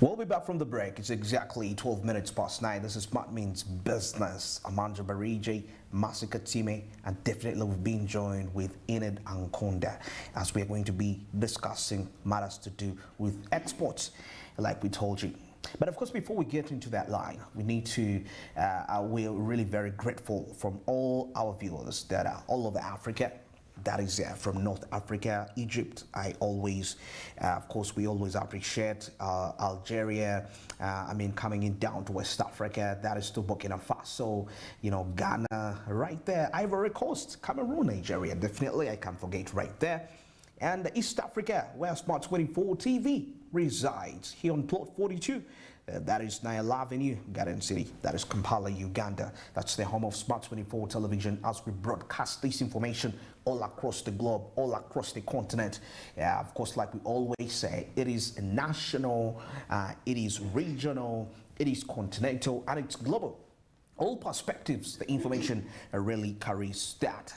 We'll be back from the break. It's exactly 12 minutes past 9. This is Smart Means Business. Amanda Bariji, Masika Time, and definitely we've been joined with Enid Ankonda as we're going to be discussing matters to do with exports, like we told you. But of course, before we get into that line, we need to, we're really very grateful from all our viewers that are all over Africa. That is from North Africa, Egypt. I always, of course, we always appreciate Algeria. Coming in down to West Africa, that is to Burkina Faso, Ghana, right there, Ivory Coast, Cameroon, Nigeria, definitely, I can't forget right there. And East Africa, where Smart 24 TV resides, here on plot 42. That is Nile Avenue, Garden City. That is Kampala, Uganda. That's the home of Smart 24 television as we broadcast this information all across the globe, all across the continent. Of course, like we always say, it is national, it is regional, it is continental, and it's global. All perspectives, the information really carries that.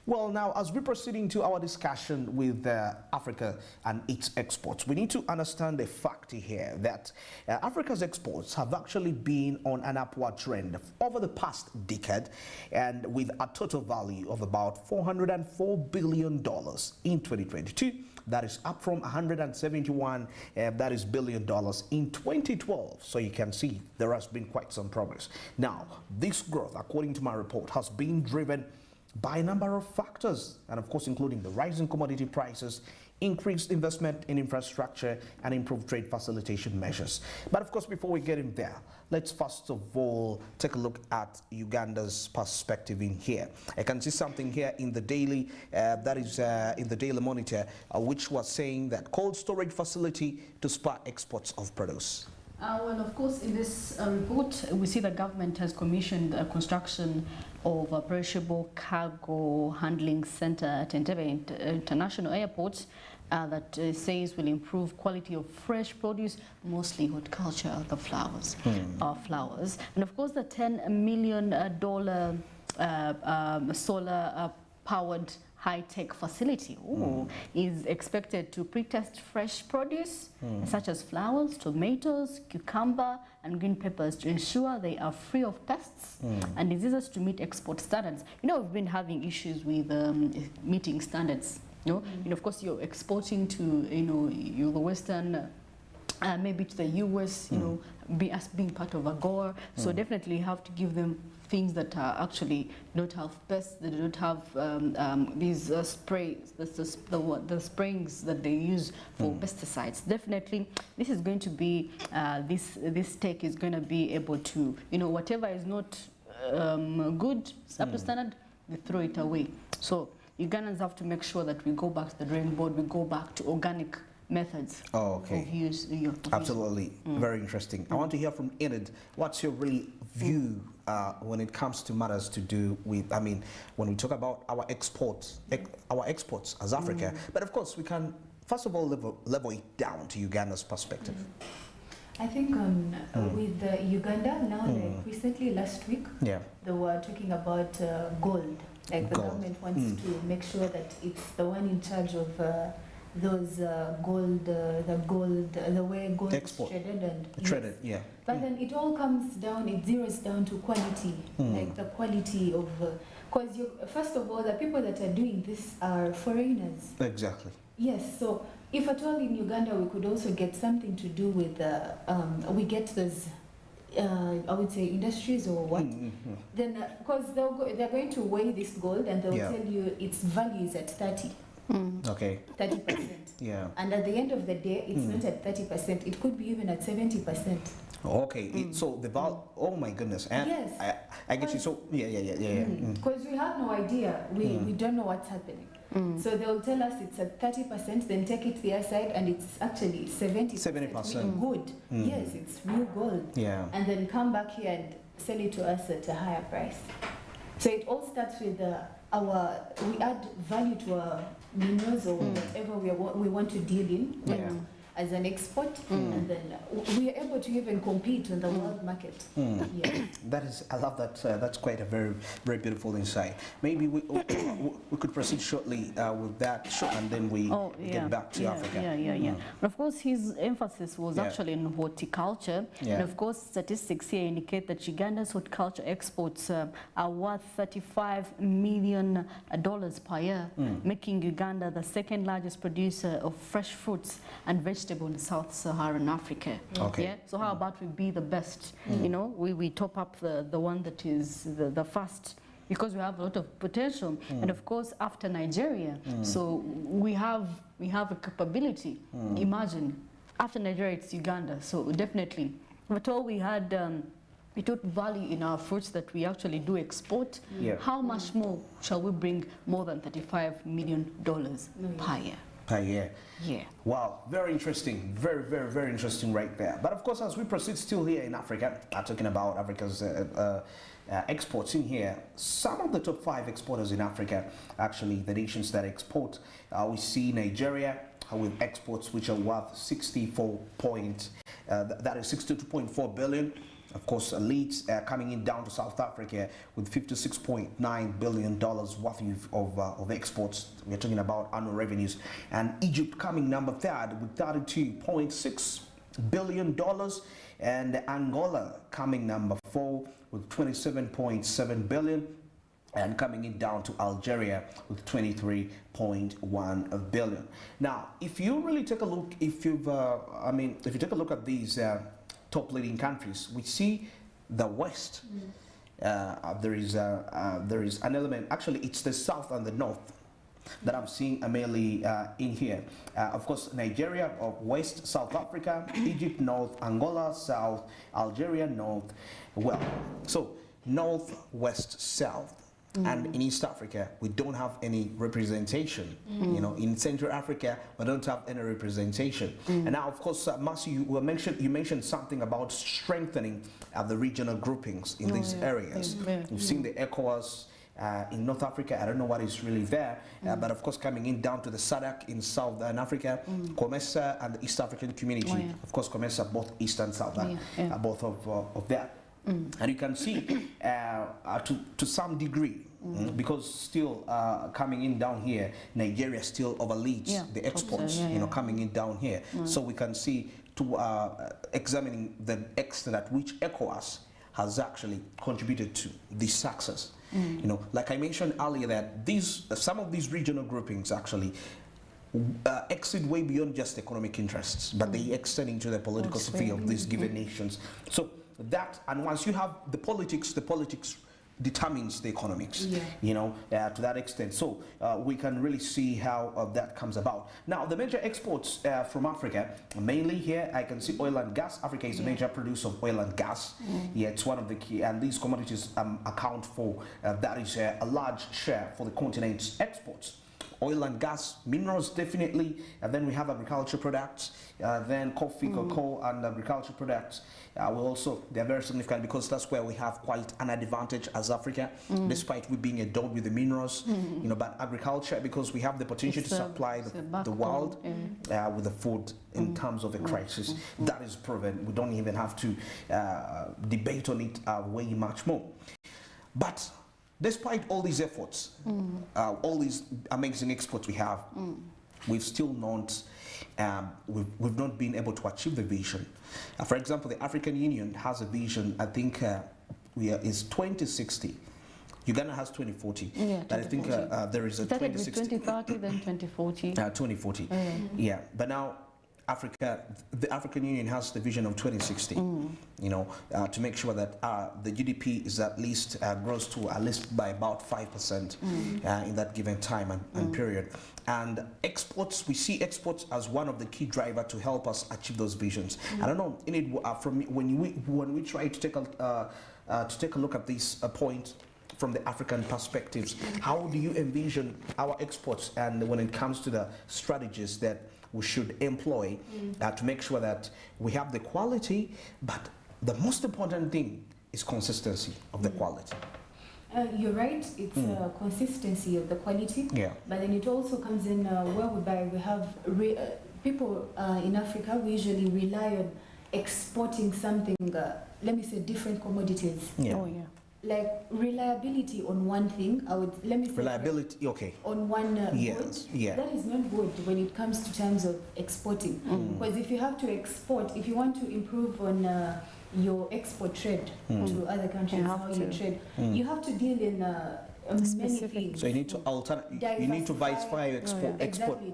Well, now, as we proceed into our discussion with Africa and its exports, we need to understand the fact here that Africa's exports have actually been on an upward trend over the past decade, and with a total value of about $404 billion in 2022. That is up from 171 billion dollars in 2012. So you can see there has been quite some progress. Now, this growth, according to my report, has been driven by a number of factors, and of course including the rising commodity prices, increased investment in infrastructure, and improved trade facilitation measures. But of course, before we get in there, let's first of all take a look at Uganda's perspective in here. I can see something here in the daily, that is in the Daily Monitor, which was saying that cold storage facility to spur exports of produce. Well, of course, in this report, we see the government has commissioned a construction of a perishable cargo handling center at Entebbe International Airport that says will improve quality of fresh produce, mostly horticulture, the flowers. And of course, the $10 million solar-powered high-tech facility is expected to pre-test fresh produce such as flowers, tomatoes, cucumber and green peppers to ensure they are free of pests and diseases to meet export standards. We've been having issues with meeting standards. Of course, you're exporting to the Western, maybe to the US, as being part of AGOA. So definitely you have to give them things that are actually don't have pests, they don't have these sprays, the sprayings that they use for pesticides. Definitely, this is going to be, this tech is going to be able to, whatever is not good, up to standard, they throw it away. So Ugandans have to make sure that we go back to the drawing board, we go back to organic methods of use. Absolutely, very interesting. I want to hear from Enid. What's your really view when it comes to matters to do with, when we talk about our exports as Africa, but of course we can first of all level it down to Uganda's perspective. I think with Uganda now, like recently last week, they were talking about gold. Like the government wants to make sure that it's the one in charge of those gold, the way gold export. is traded and traded, But then it all comes down, it zeroes down to quality, like the quality of, because first of all, the people that are doing this are foreigners. Exactly. Yes, so if at all in Uganda we could also get something to do with, we get those, I would say industries or what, then because they're going to weigh this gold and they'll tell you its value is at 30. 30%. Yeah. And at the end of the day, it's not at 30%. It could be even at 70%. Okay. So the value. Oh my goodness. And yes. I get you. So Because we have no idea. We don't know what's happening. So they'll tell us it's at 30. Then take it the other side, and it's actually 70%. 70%. Good. Yes, it's real gold. Yeah. And then come back here and sell it to us at a higher price. So it all starts with we add value to our minerals or whatever we want to deal in. as an export, and then we are able to even compete on the world market. Yeah. That is, I love that. That's quite a very, very beautiful insight. Maybe we could proceed shortly with that, and then we get back to Africa. But of course, his emphasis was actually in horticulture, and of course, statistics here indicate that Uganda's horticulture exports are worth $35 million per year, making Uganda the second largest producer of fresh fruits and vegetables in Sub-Saharan Africa. Okay. Yeah. So how about we be the best? You know, we top up the one that is the first, because we have a lot of potential, and of course after Nigeria, so we have a capability. Imagine after Nigeria it's Uganda, so definitely. But all we had. We took value in our fruits that we actually do export. How much more shall we bring more than $35 million per year? Per year. Yeah. Wow, very interesting. Very, very, very interesting right there. But of course, as we proceed still here in Africa, talking about Africa's exports in here, some of the top 5 exporters in Africa, actually the nations that export, we see Nigeria with exports which are worth 62.4 billion. Of course, leads coming in down to South Africa with $56.9 billion worth of exports. We're talking about annual revenues. And Egypt coming number 3rd with $32.6 billion. And Angola coming number 4 with $27.7 billion. And coming in down to Algeria with 23.1 billion. Now, if you really take a look, if you take a look at these top leading countries, we see the West. There is an element. Actually, it's the South and the North that I'm seeing mainly in here. Of course, Nigeria West, South Africa, Egypt North, Angola South, Algeria North. Well, so North, West, South. And in East Africa, we don't have any representation. You know, in Central Africa, we don't have any representation. And now, of course, Marcy, you mentioned something about strengthening the regional groupings in these areas. We've seen the ECOWAS in North Africa. I don't know what is really there, but of course, coming in down to the SADC in Southern Africa, COMESA and the East African Community. Of course, COMESA, both East and South, both of that. And you can see to some degree, because still coming in down here, Nigeria still overleads the exports, you know, coming in down here. So we can see to examining the extent at which ECOWAS has actually contributed to this success. You know, like I mentioned earlier, that some of these regional groupings actually exceed way beyond just economic interests, but they extend into the political sphere of these given nations. So that, and once you have the politics determines the economics, you know, to that extent. So we can really see how that comes about. Now, the major exports from Africa, mainly here, I can see oil and gas. Africa is a major producer of oil and gas. Yeah, it's one of the key, and these commodities account for, that is a large share for the continent's exports. Oil and gas, minerals definitely, and then we have agriculture products, then coffee, cocoa, and agriculture products. They're very significant because that's where we have quite an advantage as Africa, despite we being endowed with the minerals, you know, but agriculture, because we have the potential to supply the world with the food in terms of a crisis. That is proven. We don't even have to debate on it way much more. But despite all these efforts, all these amazing exports we have, we've still not, we've not been able to achieve the vision. For example, the African Union has a vision, I think is 2060. Uganda has 2040. But I think there is a 2060. 2030, then 2040. 2040, yeah. But now, the African Union has the vision of 2060, you know, to make sure that the GDP is at least grows to at least by about 5% in that given time and period. And exports, we see exports as one of the key drivers to help us achieve those visions. I don't know, when we try to take a look at this point from the African perspectives, how do you envision our exports, and when it comes to the strategies that we should employ to make sure that we have the quality, but the most important thing is consistency of the quality? You're right, it's consistency of the quality, but then it also comes in whereby we have people in Africa, we usually rely on exporting something, let me say different commodities. Yeah. Oh, yeah. Like reliability on one thing, let me say Reliability, okay. on one Yes, good, yeah. that is not good when it comes to terms of exporting. Because if you have to export, if you want to improve on your export trade to other countries, You have how you to. trade, you have to deal in many Specific. things. So you need to you need to diversify your export. Exactly,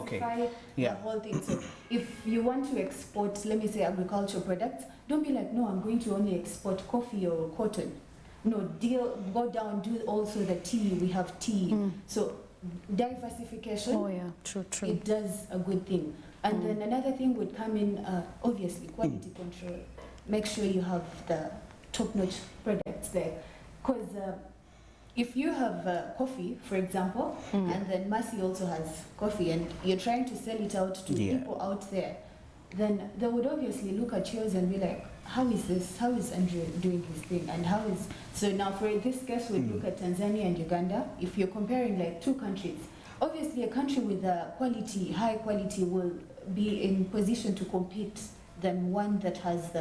Okay. diversify Yeah. the whole thing. So if you want to export, let me say, agricultural products, don't be like, no, I'm going to only export coffee or cotton. No, go down, do also the tea. We have tea. So diversification, Oh, yeah. True, true. it does a good thing. And then another thing would come in, obviously, quality control. Make sure you have the top-notch products there. Because if you have coffee, for example, and then Mercy also has coffee, and you're trying to sell it out to Yeah. people out there, then they would obviously look at yours and be like, how is this? How is Andrew doing his thing? And how is... So now for this case, we look at Tanzania and Uganda. If you're comparing like two countries, obviously a country with quality, high quality, will be in position to compete than one that has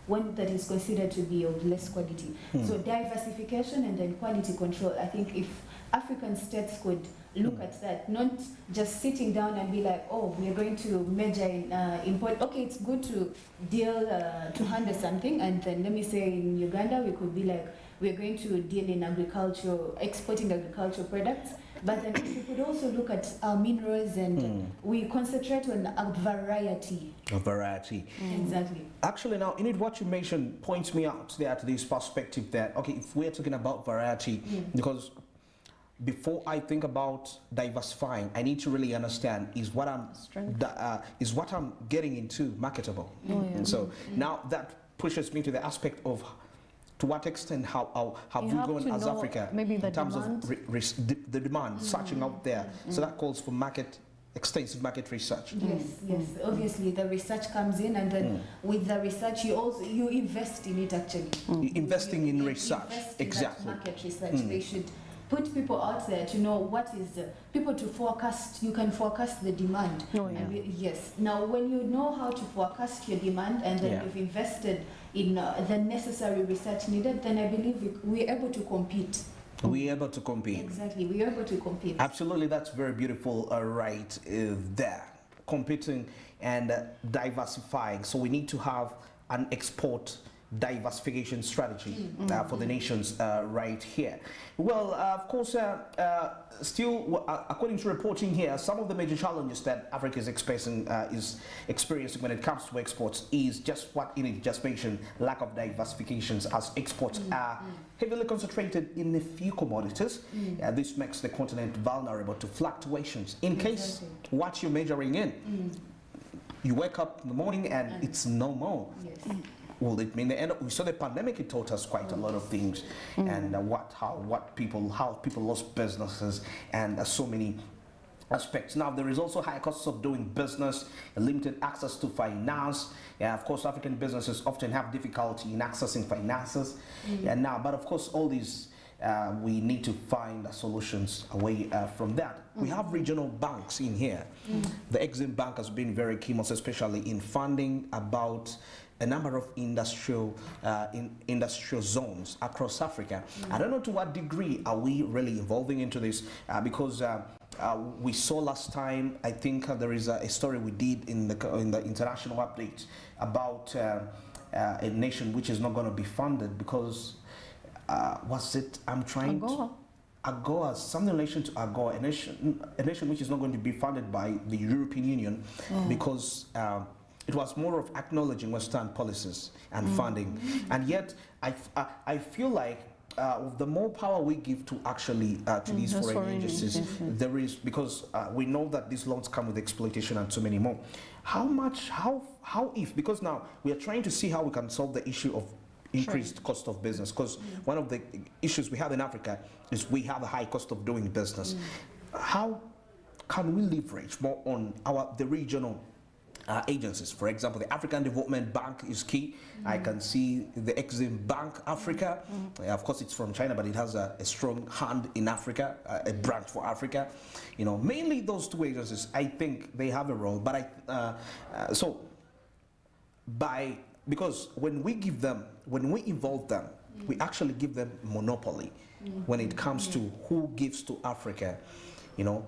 one that is considered to be of less quality. So diversification and then quality control. I think if African states could look at that, not just sitting down and be like, oh, we are going to measure in import. Okay, it's good to deal 200 something, and then let me say in Uganda we could be like, we're going to deal in agriculture, exporting agricultural products. But then if we could also look at our minerals and we concentrate on a variety. A variety. Exactly. Actually, now, in it, what you mentioned points me out there to this perspective that, okay, if we're talking about variety, because before I think about diversifying, I need to really understand is what I'm getting into marketable. And so now that pushes me to the aspect of to what extent how have we gone as Africa maybe the in terms demand. of the demand searching out there. So that calls for extensive market research. Yes, yes. Obviously, the research comes in, and then with the research, you invest in it. Actually, Investing in research, invest in exactly. that market research. They should put people out there to know what is people to forecast. You can forecast the demand. Oh, yeah. Yes. Now, when you know how to forecast your demand, and then you've invested in the necessary research needed, then I believe we're able to compete. We're able to compete. Exactly, we're able to compete. Absolutely, that's very beautiful, right there. Competing and diversifying. So we need to have an export diversification strategy for the nations right here. Well, of course, still, according to reporting here, some of the major challenges that Africa is experiencing when it comes to exports is just what Enid just mentioned, lack of diversifications, as exports are heavily concentrated in a few commodities. This makes the continent vulnerable to fluctuations. In case what you're measuring in, you wake up in the morning and it's no more. Yes. Well, it mean the end. We saw the pandemic. It taught us quite a lot of things, and how people lost businesses, and so many aspects. Now there is also high costs of doing business, limited access to finance. Yeah, of course, African businesses often have difficulty in accessing finances, and now, but of course, all these. We need to find solutions away from that. We have regional banks in here. The Exim Bank has been very key, most especially in funding about a number of industrial zones across Africa. I don't know to what degree are we really evolving into this because we saw last time, I think there is a story we did in the international update about a nation which is not going to be funded because what's it? I'm trying AGOA, something in relation to AGOA, a nation which is not going to be funded by the European Union because it was more of acknowledging Western policies and funding. And yet, I feel like the more power we give to actually to these foreign agencies, there is, because we know that these loans come with exploitation and so many more. Because now we are trying to see how we can solve the issue of increased cost of business, because one of the issues we have in Africa is we have a high cost of doing business. How can we leverage more on the regional agencies. For example, the African Development Bank is key. I can see the Exim Bank Africa. Of course, it's from China, but it has a strong hand in Africa, a branch for Africa. You know, mainly those two agencies, I think they have a role. But because when we give them, when we involve them, we actually give them monopoly when it comes to who gives to Africa, you know,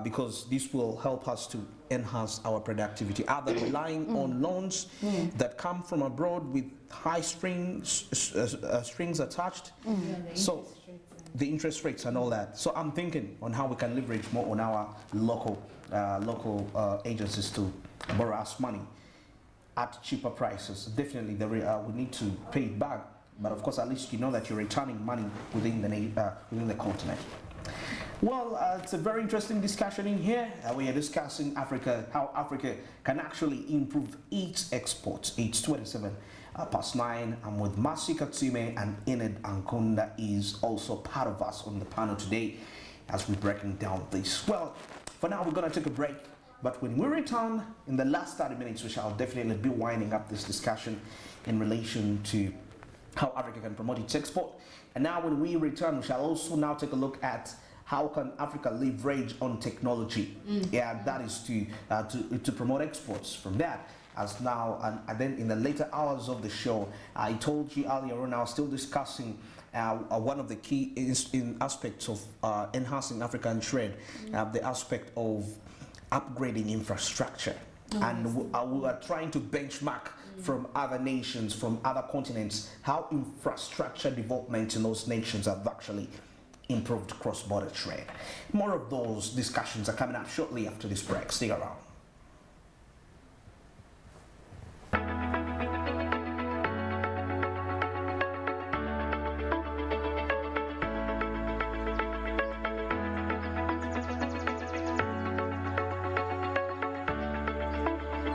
because this will help us to enhance our productivity, other relying on loans that come from abroad with high strings attached. So the interest rates and all that. So I'm thinking on how we can leverage more on our local agencies to borrow us money at cheaper prices. Definitely, we need to pay it back. But of course, at least you know that you're returning money within the continent. Well, it's a very interesting discussion in here. We are discussing Africa, how Africa can actually improve its exports. It's 9:27. I'm with Masi Katsime, and Enid Ankunda is also part of us on the panel today as we're breaking down this. Well, for now, we're going to take a break. But when we return in the last 30 minutes, we shall definitely be winding up this discussion in relation to how Africa can promote its export. And now when we return, we shall also now take a look at how can Africa leverage on technology. Yeah, that is to promote exports from that. As now, and then in the later hours of the show, I told you earlier on, I was still discussing one of the key aspects of enhancing African trade, the aspect of upgrading infrastructure. And we are trying to benchmark from other nations, from other continents, how infrastructure development in those nations have actually improved cross-border trade. More of those discussions are coming up shortly after this break. Stay around.